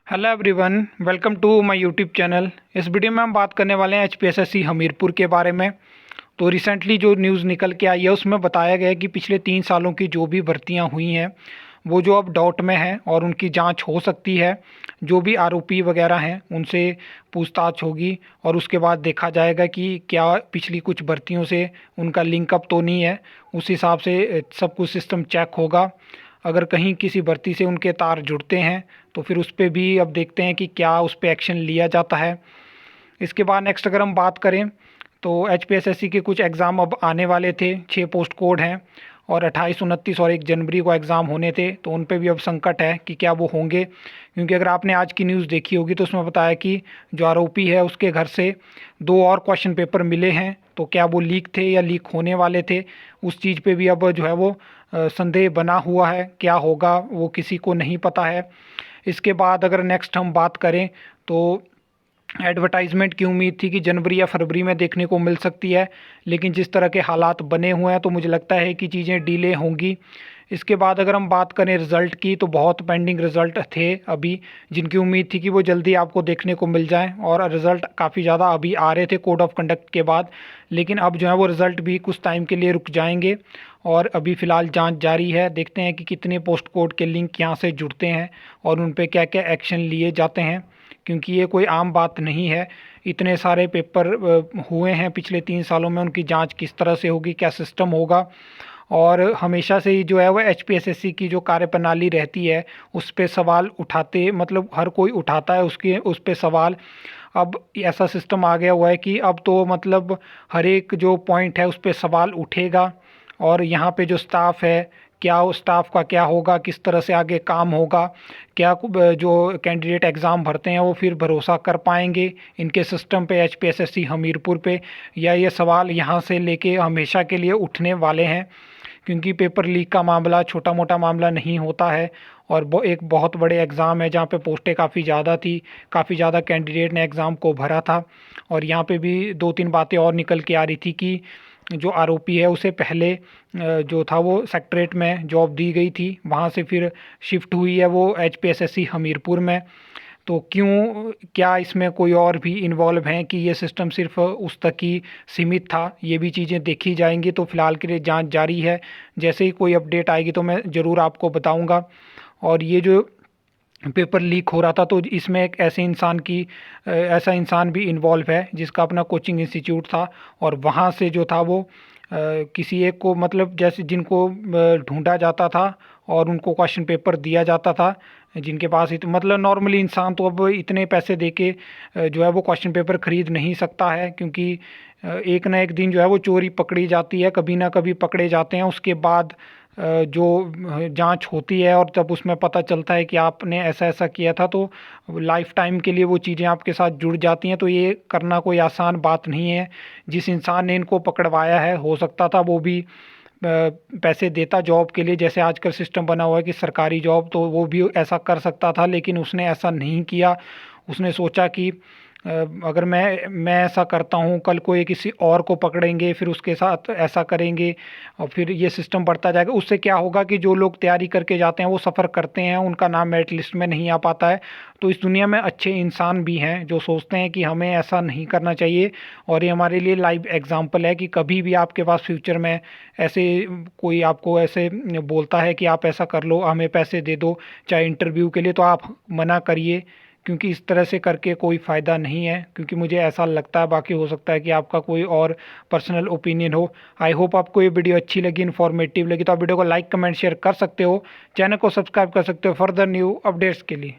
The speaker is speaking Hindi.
Hello everyone, welcome to my YouTube channel. इस वीडियो में हम बात करने वाले हैं एचपीएसएससी हमीरपुर के बारे में। तो रिसेंटली जो न्यूज़ निकल के आई है उसमें बताया गया है कि पिछले 3 सालों की जो भी भर्तियां हुई हैं वो जो अब डाउट में हैं और उनकी जांच हो सकती है। जो भी आरोपी वगैरह हैं उनसे पूछताछ होगी और उसके बाद देखा जाएगा कि क्या पिछली कुछ भर्तियों से उनका लिंकअप तो नहीं है। उस हिसाब से सब कुछ सिस्टम चेक होगा। अगर कहीं किसी भर्ती से उनके तार जुड़ते हैं तो फिर उस पर भी अब देखते हैं कि क्या उस पर एक्शन लिया जाता है। इसके बाद नेक्स्ट अगर हम बात करें तो एचपीएसएससी के कुछ एग्ज़ाम अब आने वाले थे। 6 पोस्ट कोड हैं और 28, 29 और 1 जनवरी को एग्ज़ाम होने थे, तो उन पे भी अब संकट है कि क्या वो होंगे। क्योंकि अगर आपने आज की न्यूज़ देखी होगी तो उसमें बताया कि जो आरोपी है उसके घर से 2 और क्वेश्चन पेपर मिले हैं, तो क्या वो लीक थे या लीक होने वाले थे, उस चीज़ पे भी अब जो है वो संदेह बना हुआ है। क्या होगा वो किसी को नहीं पता है। इसके बाद अगर नेक्स्ट हम बात करें तो एडवर्टाइजमेंट की उम्मीद थी कि जनवरी या फरवरी में देखने को मिल सकती है, लेकिन जिस तरह के हालात बने हुए हैं तो मुझे लगता है कि चीज़ें डिले होंगी। इसके बाद अगर हम बात करें रिज़ल्ट की तो बहुत पेंडिंग रिज़ल्ट थे अभी, जिनकी उम्मीद थी कि वो जल्दी आपको देखने को मिल जाएं और रिज़ल्ट काफ़ी ज़्यादा अभी आ रहे थे कोड ऑफ कंडक्ट के बाद। लेकिन अब जो है वो रिज़ल्ट भी कुछ टाइम के लिए रुक जाएंगे और अभी फ़िलहाल जांच जारी है। देखते हैं कि कितने पोस्ट कोड के लिंक यहाँ से जुड़ते हैं और उन पर क्या क्या एक्शन लिए जाते हैं, क्योंकि ये कोई आम बात नहीं है। इतने सारे पेपर हुए हैं पिछले 3 सालों में, उनकी जांच किस तरह से होगी, क्या सिस्टम होगा। और हमेशा से ही जो है वो एचपीएसएससी की जो कार्यप्रणाली रहती है उस पे सवाल उठाते, मतलब हर कोई उठाता है उसके उस पे सवाल। अब ऐसा सिस्टम आ गया हुआ है कि अब तो मतलब हर एक जो पॉइंट है उस पे सवाल उठेगा। और यहाँ पे जो स्टाफ है, क्या उस स्टाफ का क्या होगा, किस तरह से आगे काम होगा, क्या जो कैंडिडेट एग्ज़ाम भरते हैं वो फिर भरोसा कर पाएंगे इनके सिस्टम पे, एचपीएसएससी हमीरपुर पे, या ये सवाल यहाँ से लेके हमेशा के लिए उठने वाले हैं। क्योंकि पेपर लीक का मामला छोटा मोटा मामला नहीं होता है और वो एक बहुत बड़े एग्ज़ाम है जहाँ पे पोस्टें काफ़ी ज़्यादा थी, काफ़ी ज़्यादा कैंडिडेट ने एग्ज़ाम को भरा था। और यहाँ पे भी 2-3 बातें और निकल के आ रही थी कि जो आरोपी है उसे पहले जो था वो सेक्रेटरीट में जॉब दी गई थी, वहाँ से फिर शिफ्ट हुई है वो एचपीएसएससी हमीरपुर में। तो क्यों, क्या इसमें कोई और भी इन्वॉल्व हैं कि ये सिस्टम सिर्फ उस तक ही सीमित था, ये भी चीज़ें देखी जाएंगी। तो फिलहाल के लिए जांच जारी है, जैसे ही कोई अपडेट आएगी तो मैं ज़रूर आपको बताऊंगा। और ये जो पेपर लीक हो रहा था तो इसमें एक ऐसा इंसान भी इन्वॉल्व है जिसका अपना कोचिंग इंस्टीट्यूट था और वहाँ से जो था वो किसी एक को, मतलब जैसे जिनको ढूंढा जाता था और उनको क्वेश्चन पेपर दिया जाता था, जिनके पास मतलब नॉर्मली इंसान तो अब इतने पैसे देके जो है वो क्वेश्चन पेपर ख़रीद नहीं सकता है। क्योंकि एक ना एक दिन जो है वो चोरी पकड़ी जाती है, कभी ना कभी पकड़े जाते हैं। उसके बाद जो जांच होती है और तब उसमें पता चलता है कि आपने ऐसा ऐसा किया था, तो लाइफ टाइम के लिए वो चीज़ें आपके साथ जुड़ जाती हैं। तो ये करना कोई आसान बात नहीं है। जिस इंसान ने इनको पकड़वाया है हो सकता था वो भी पैसे देता जॉब के लिए, जैसे आजकल सिस्टम बना हुआ है कि सरकारी जॉब, तो वो भी ऐसा कर सकता था, लेकिन उसने ऐसा नहीं किया। उसने सोचा कि अगर मैं ऐसा करता हूँ, कल को ये किसी और को पकड़ेंगे, फिर उसके साथ ऐसा करेंगे और फिर ये सिस्टम बढ़ता जाएगा। उससे क्या होगा कि जो लोग तैयारी करके जाते हैं वो सफ़र करते हैं, उनका नाम मेरिट लिस्ट में नहीं आ पाता है। तो इस दुनिया में अच्छे इंसान भी हैं जो सोचते हैं कि हमें ऐसा नहीं करना चाहिए। और ये हमारे लिए लाइव एग्जाम्पल है कि कभी भी आपके पास फ्यूचर में ऐसे कोई आपको ऐसे बोलता है कि आप ऐसा कर लो, हमें पैसे दे दो चाहे इंटरव्यू के लिए, तो आप मना करिए। क्योंकि इस तरह से करके कोई फ़ायदा नहीं है, क्योंकि मुझे ऐसा लगता है। बाकी हो सकता है कि आपका कोई और पर्सनल ओपिनियन हो। आई होप आपको ये वीडियो अच्छी लगी, इन्फॉर्मेटिव लगी, तो आप वीडियो को लाइक कमेंट शेयर कर सकते हो, चैनल को सब्सक्राइब कर सकते हो फर्दर न्यू अपडेट्स के लिए।